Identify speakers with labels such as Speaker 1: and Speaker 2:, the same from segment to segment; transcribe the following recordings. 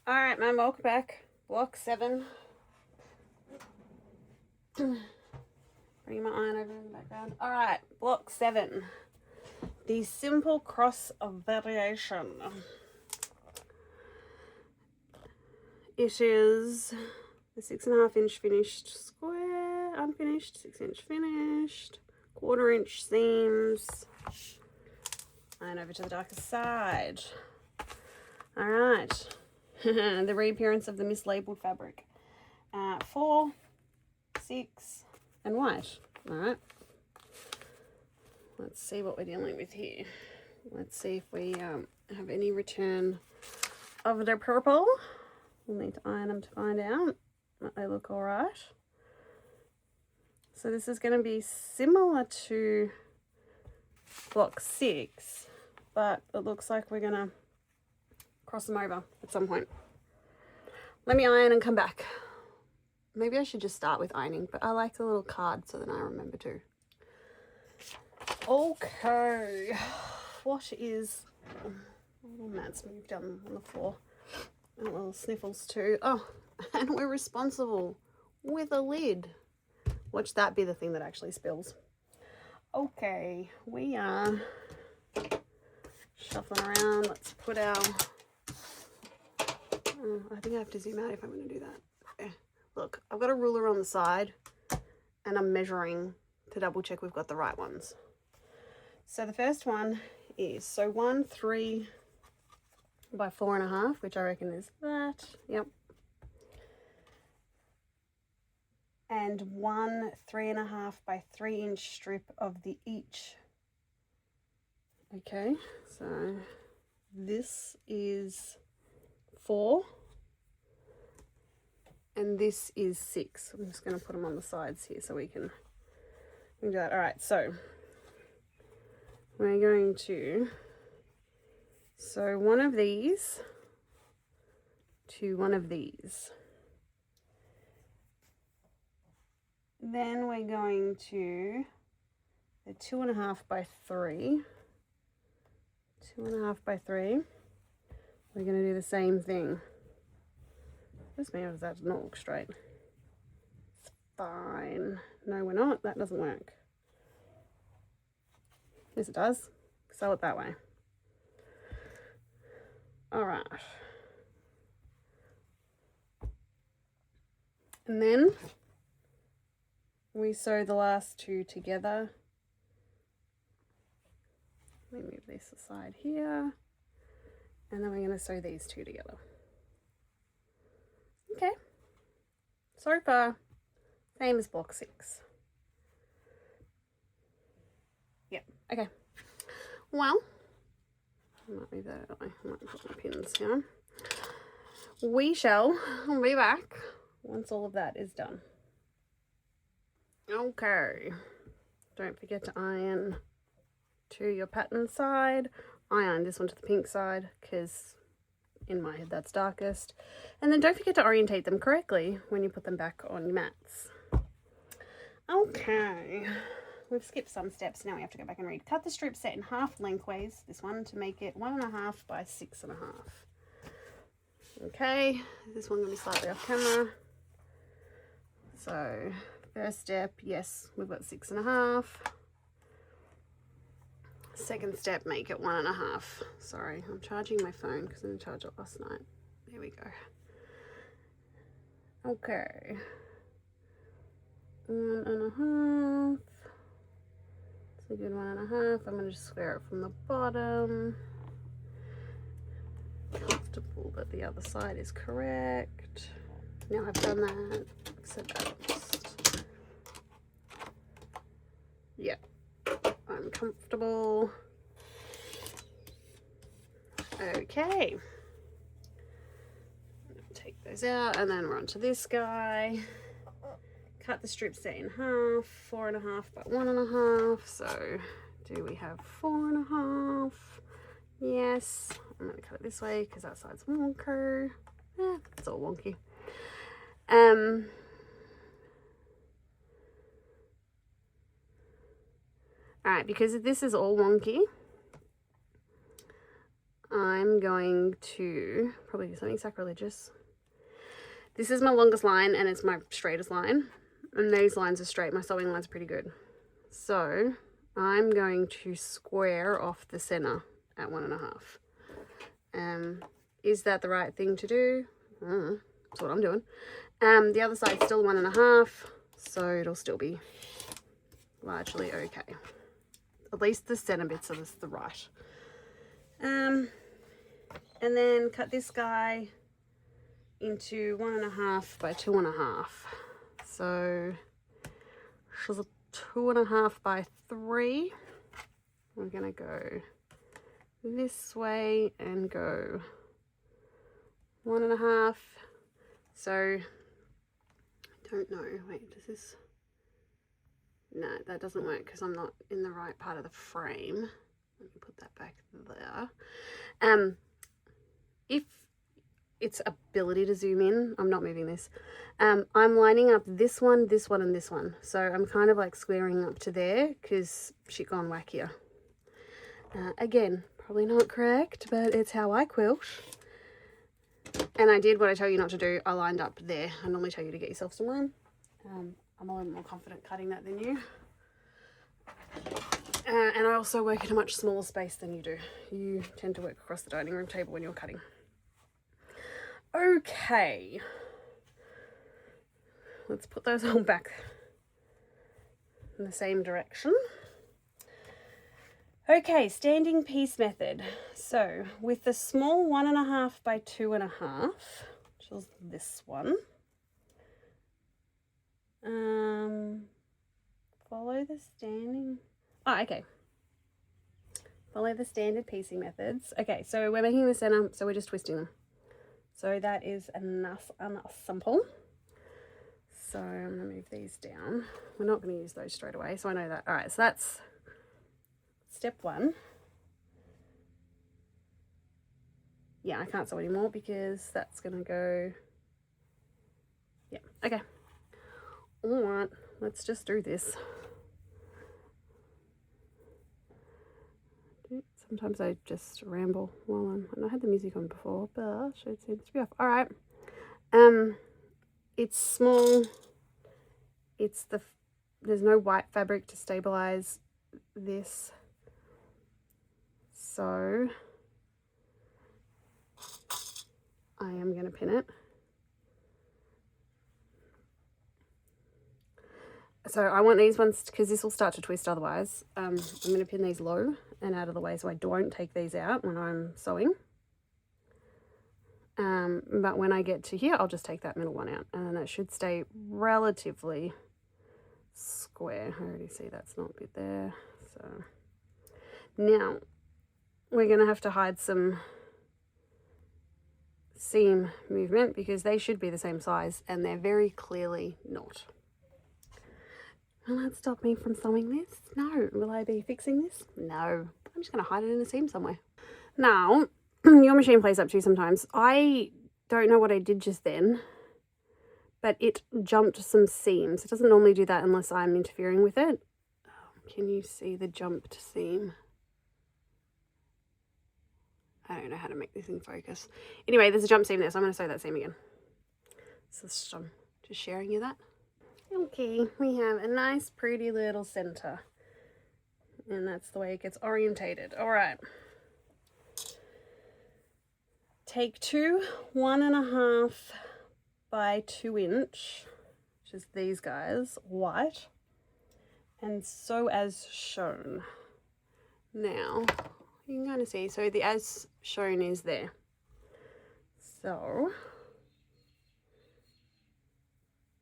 Speaker 1: Alright, man, welcome back. Block 7. Bring my iron over in the background. Alright, block 7. The simple cross of variation. It is the 6.5 inch finished square, unfinished, 6 inch finished, 1/4 inch seams, and over to the darker side. Alright. The reappearance of the mislabeled fabric. 4, 6, and white. Alright. Let's see what we're dealing with here. Let's see if we have any return of the purple. We'll need to iron them to find out that they look alright. So this is going to be similar to block 6, but it looks like we're going to cross them over at some point. Let me iron and come back. Maybe I should just start with ironing, but I like the little card so then I remember to. Okay, what is... little Matt's moved down on the floor. And little Sniffles too. Oh, and we're responsible with a lid. Watch that be the thing that actually spills. Okay, we are shuffling around. Let's put our... I think I have to zoom out if I'm going to do that. Okay. Look, I've got a ruler on the side and I'm measuring to double check we've got the right ones. So the first one is, so 1 3 by 4.5, which I reckon is that. Yep. And 1 3.5 by 3 inch strip of the each. Okay, so this is 4 and this is 6. I'm just going to put them on the sides here so we can do that. All right, so we're going to sew one of these to one of these. Then we're going to the 2.5 by 3. 2.5 by 3. We're going to do the same thing. This means that does not look straight. It's fine. No, we're not. That doesn't work. Yes, it does. Sew it that way. All right. And then we sew the last two together. Let me move this aside here. And then we're going to sew these two together. Okay. So far, same as block 6. Yep. Okay. Well, I might move that out of the way. I might put my pins down. We shall be back once all of that is done. Okay. Don't forget to iron to your pattern side. Iron this one to the pink side because in my head that's darkest. And then don't forget to orientate them correctly when you put them back on your mats. Okay. We've skipped some steps. Now we have to go back and read. Cut the strip set in half lengthways, this one, to make it 1.5 by 6.5. Okay, this one going to be slightly off camera. So, first step, yes, we've got 6.5. Second step, make it 1.5. Sorry, I'm charging my phone because I didn't charge it last night. There we go. Okay. 1.5. It's a good 1.5. I'm going to just square it from the bottom. Comfortable that the other side is correct. Now I've done that, except that yeah, I'm comfortable. Okay. Take those out and then we're on to this guy. Cut the strip set in half, 4.5 by 1.5. So do we have 4.5? Yes. I'm going to cut it this way because that side's wonky. It's all wonky. Alright, because this is all wonky, I'm going to probably do something sacrilegious. This is my longest line and it's my straightest line. And these lines are straight. My sewing line's pretty good. So I'm going to square off the center at 1.5. Is that the right thing to do? That's what I'm doing. The other side's still 1.5, so it'll still be largely okay. At least the center bits are the right. And then cut this guy into 1.5 by 2.5. So she's a 2.5 by 3. We're gonna go this way and go 1.5. So I don't know. Wait, does this? No, that doesn't work because I'm not in the right part of the frame. Let me put that back there. If it's ability to zoom in, I'm not moving this. I'm lining up this one, and this one. So I'm kind of like squaring up to there because shit gone wackier. Again, probably not correct, but it's how I quilt. And I did what I tell you not to do. I lined up there. I normally tell you to get yourself some room. I'm a little more confident cutting that than you. And I also work in a much smaller space than you do. You tend to work across the dining room table when you're cutting. Okay. Let's put those all back in the same direction. Okay, standing piece method. So with the small 1.5 by 2.5, which is this one, follow the standing. Oh, okay. Follow the standard piecing methods. Okay, so we're making the center, so we're just twisting them. So that is enough sample. So I'm gonna move these down. We're not gonna use those straight away, so I know that. All right, so that's step 1. Yeah, I can't sew anymore because that's gonna go. Yeah, okay. All right, let's just do this. Sometimes I just ramble while and I had the music on before, but it seems to be off. All right. It's small. There's no white fabric to stabilize this. So I am going to pin it. So I want these ones because this will start to twist otherwise. I'm going to pin these low and out of the way so I don't take these out when I'm sewing. But when I get to here, I'll just take that middle one out and that should stay relatively square. I already see that's not a bit there. So now we're going to have to hide some seam movement because they should be the same size and they're very clearly not. Will that stop me from sewing this? No. Will I be fixing this? No. I'm just going to hide it in a seam somewhere. Now, your machine plays up to you sometimes. I don't know what I did just then, but it jumped some seams. It doesn't normally do that unless I'm interfering with it. Can you see the jumped seam? I don't know how to make this in focus. Anyway, there's a jump seam there, so I'm going to sew that seam again. So just sharing you that. Okay, we have a nice pretty little center. And that's the way it gets orientated. All right. Take 2 1.5 by 2 inch, which is these guys, white, and sew as shown. Now, you can kind of see, so the as shown is there. So,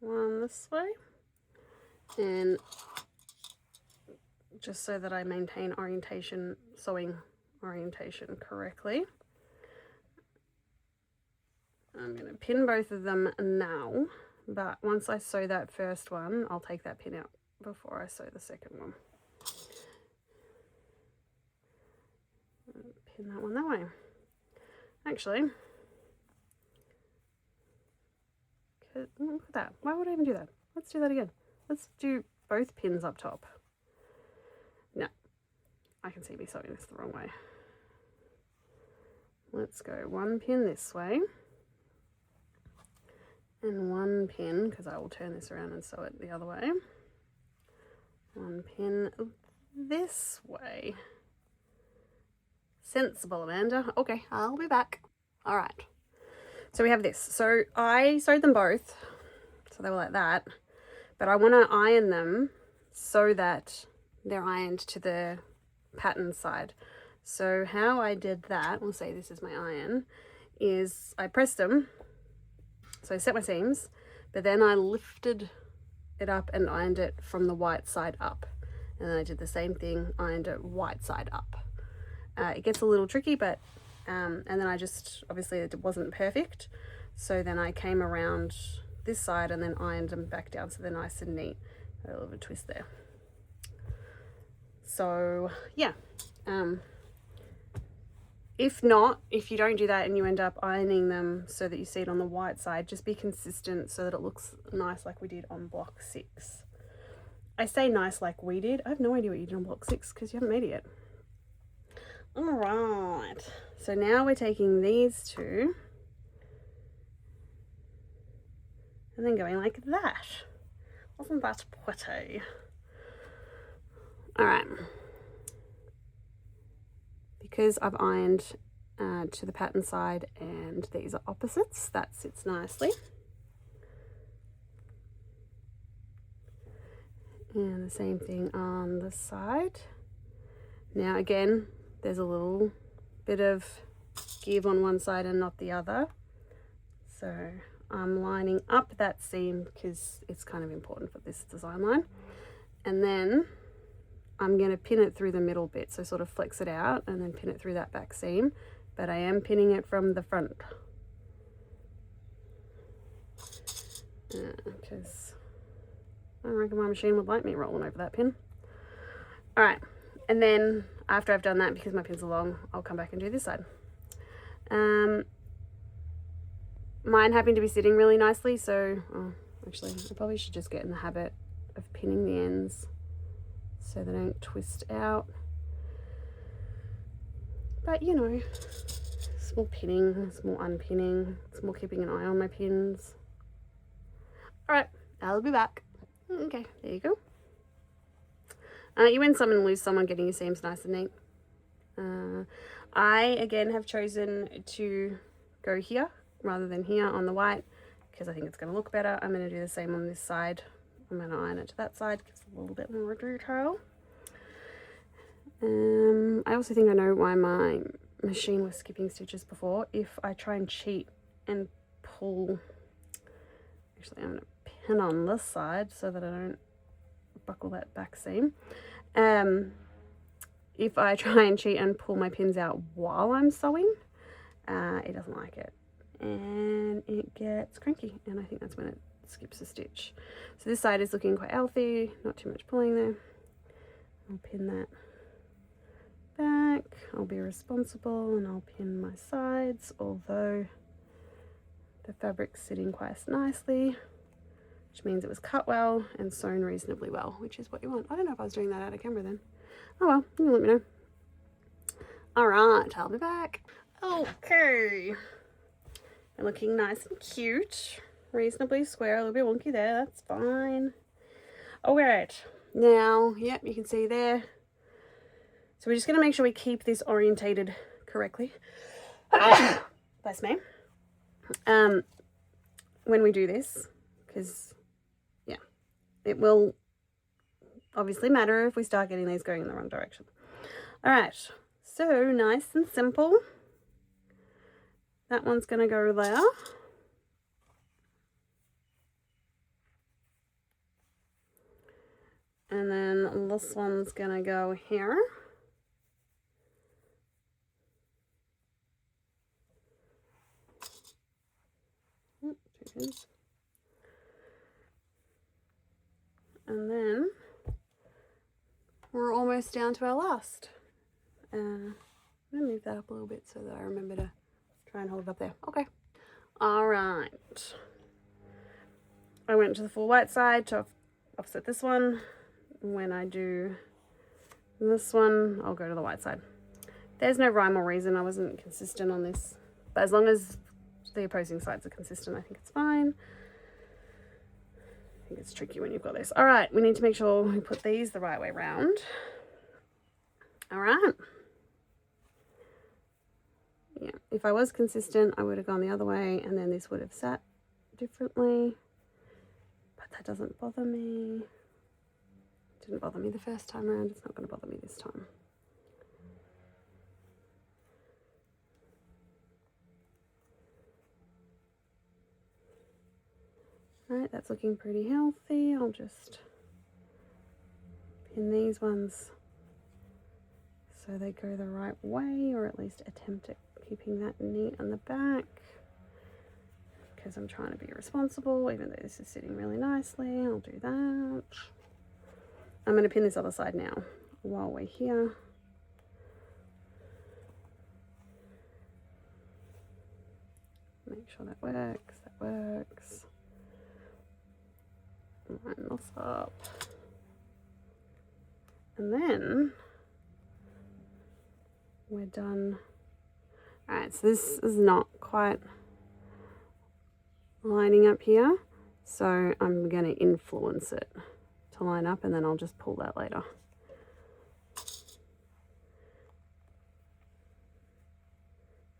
Speaker 1: one this way, and just so that I maintain orientation, sewing orientation correctly, I'm going to pin both of them now, but once I sew that first one, I'll take that pin out before I sew the second one. Pin that one that way. Actually, look at that. Why would I even do that? Let's do that again. Let's do both pins up top. No, I can see me sewing this the wrong way. let's go 1 pin this way and 1 pin, because I will turn this around and sew it the other way. 1 pin this way. Sensible, Amanda. Okay, I'll be back. All right. So we have this. So I sewed them both, so they were like that. But I want to iron them so that they're ironed to the pattern side. So how I did that, we'll say this is my iron, is I pressed them. So I set my seams, but then I lifted it up and ironed it from the white side up. And then I did the same thing, ironed it white side up. It gets a little tricky, but, and then I just, obviously it wasn't perfect. So then I came around this side and then ironed them back down so they're nice and neat. A little bit of a twist there. So yeah, if you don't do that and you end up ironing them so that you see it on the white side, just be consistent so that it looks nice like we did on block 6. I say nice like we did. I have no idea what you did on block 6 because you haven't made it yet. All right, so now we're taking these two and then going like that. Wasn't that pretty? All right, because I've ironed to the pattern side and these are opposites, that sits nicely. And the same thing on the side. Now again, there's a little bit of give on one side and not the other. So I'm lining up that seam because it's kind of important for this design line. And then I'm going to pin it through the middle bit, so sort of flex it out and then pin it through that back seam, but I am pinning it from the front because I don't reckon my machine would like me rolling over that pin. All right, and then after I've done that, because my pins are long, I'll come back and do this side. Mine happen to be sitting really nicely, so actually I probably should just get in the habit of pinning the ends so they don't twist out. But you know, small pinning, small unpinning, small keeping an eye on my pins. All right, I'll be back. Okay, there you go. You win some and lose some on getting your seams nice and neat. I again have chosen to go here rather than here on the white because I think it's going to look better. I'm going to do the same on this side. I'm going to iron it to that side because it's a little bit more detail. I also think I know why my machine was skipping stitches before. If I try and cheat and pull, actually I'm going to pin on this side so that I don't buckle that back seam. If I try and cheat and pull my pins out while I'm sewing, it doesn't like it and it gets cranky, and I think that's when it skips a stitch. So this side is looking quite healthy, not too much pulling there. I'll pin that back. I'll be responsible and I'll pin my sides, although the fabric's sitting quite nicely, which means it was cut well and sewn reasonably well, which is what you want. I don't know if I was doing that out of camera then. Oh well, you let me know. All right, I'll be back. Okay, they're looking nice and cute, reasonably square, a little bit wonky there, that's fine. All right, now, yep, you can see there. So we're just going to make sure we keep this orientated correctly. Bless me. When we do this, because yeah, it will obviously matter if we start getting these going in the wrong direction. All right, so nice and simple. That one's going to go there. And then this one's going to go here. And then we're almost down to our last. I'm going to move that up a little bit so that I remember to try and hold it up there. Okay. All right. I went to the full white side to offset this one. When I do this one, I'll go to the white side. There's no rhyme or reason. I wasn't consistent on this. But as long as the opposing sides are consistent, I think it's fine. I think it's tricky when you've got this. All right, we need to make sure we put these the right way around. All right. Yeah, if I was consistent, I would have gone the other way, and then this would have sat differently. But that doesn't bother me. It didn't bother me the first time around. It's not going to bother me this time. All right, that's looking pretty healthy. I'll just pin these ones so they go the right way, or at least attempt at keeping that neat on the back, because I'm trying to be responsible, even though this is sitting really nicely. I'll do that. I'm going to pin this other side now while we're here. Make sure that works. That works. Line this up. And then we're done. All right, so this is not quite lining up here, so I'm going to influence it to line up, and then I'll just pull that later.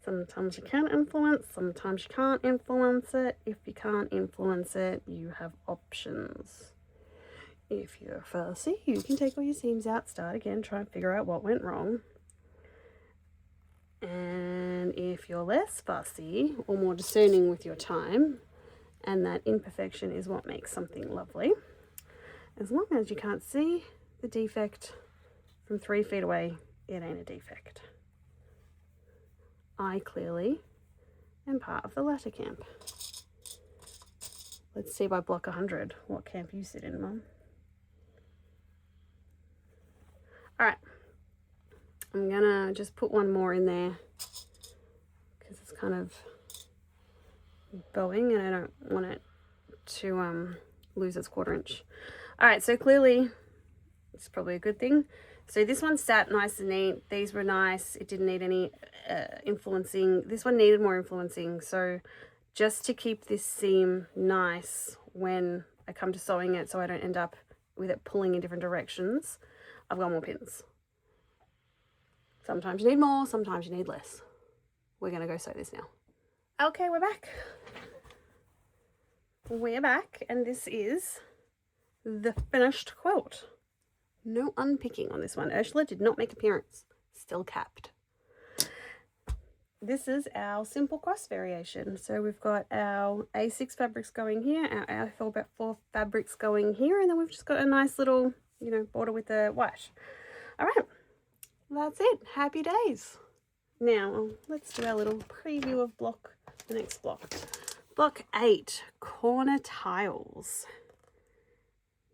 Speaker 1: Sometimes you can influence, sometimes you can't influence it. If you can't influence it, you have options. If you're fussy, you can take all your seams out, start again, try and figure out what went wrong. And if you're less fussy or more discerning with your time, and that imperfection is what makes something lovely, as long as you can't see the defect from 3 feet away, it ain't a defect. I clearly am part of the latter camp. Let's see by block 100 what camp you sit in, Mum. All right, I'm gonna just put one more in there because it's kind of bowing and I don't want it to lose its 1/4 inch. All right, so clearly it's probably a good thing. So this one sat nice and neat. These were nice. It didn't need any influencing. This one needed more influencing. So just to keep this seam nice when I come to sewing it, so I don't end up with it pulling in different directions, I've got more pins. Sometimes you need more, sometimes you need less. We're going to go sew this now. Okay, we're back. We're back, and this is the finished quilt. No unpicking on this one. Ursula did not make appearance. Still capped. This is our simple cross variation. So we've got our A6 fabrics going here, our A4 fabrics going here, and then we've just got a nice little, border with the white. All right, that's it. Happy days. Now, let's do our little preview of the next block. Block 8, corner tiles.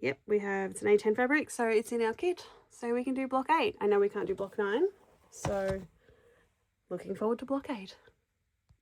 Speaker 1: Yep, it's an A10 fabric, so it's in our kit, so we can do block 8. I know we can't do block 9, so looking forward to block 8.